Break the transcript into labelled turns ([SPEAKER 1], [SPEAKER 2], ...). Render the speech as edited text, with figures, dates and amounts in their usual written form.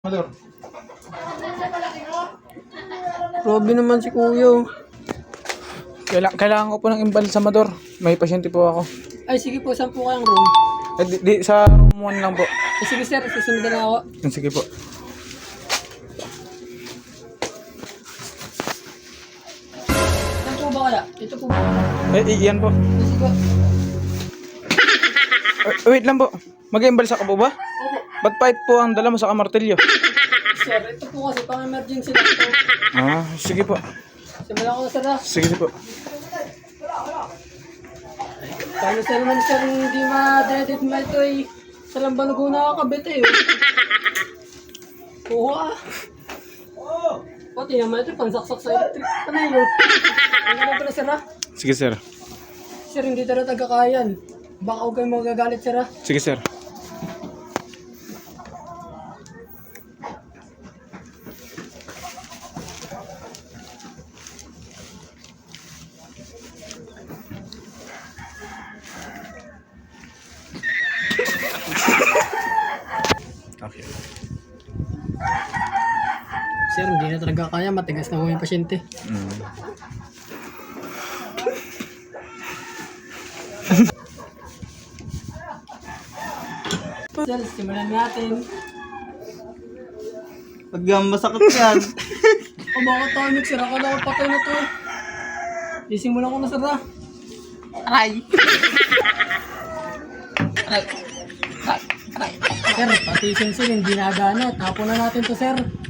[SPEAKER 1] Mador.
[SPEAKER 2] Grabe naman si Kuya.
[SPEAKER 1] Kailangan ko po ng imbalsamador. May pasyente po ako.
[SPEAKER 2] Ay, sige po, saan po kayang room?
[SPEAKER 1] Sa room 1 lang po.
[SPEAKER 2] Ay, sige sir, susunod na ako.
[SPEAKER 1] Sige po.
[SPEAKER 2] Saan po ba kaya? Ito po ba?
[SPEAKER 1] Iyan po.
[SPEAKER 2] Ay, sige po.
[SPEAKER 1] Wait lang po. Mag-imbalsa ka po ba?
[SPEAKER 2] Opo.
[SPEAKER 1] Ba't pipe po ang dala mo sa martilyo?
[SPEAKER 2] Sir, ito po kasi pang emergency lang ito.
[SPEAKER 1] Sige po.
[SPEAKER 2] Simulan ko na sir ha.
[SPEAKER 1] Sige po.
[SPEAKER 2] Paano sir naman sir hindi ma-dedit mo ito eh. Sa lambanog na kakabit eh. Kuha ah. Pati naman ito, pansaksak sa electric. Ano yun? Ano na pala sir ha?
[SPEAKER 1] Sige sir.
[SPEAKER 2] Sir, hindi talaga tagakayan. Baka huwag kayong magagalit sir ha.
[SPEAKER 1] Sige sir. Okay.
[SPEAKER 2] Sir, hindi na talaga kaya. Matigas na ho yung pasyente. Sir, simulan natin.
[SPEAKER 3] Pag masakit yan.
[SPEAKER 2] O baka tonic, sir. Akala ko patay na to. Isimulan ko na, sir ha.
[SPEAKER 3] Aray.
[SPEAKER 2] Sir, pati sensor hindi nagana. Tapo na natin to, sir.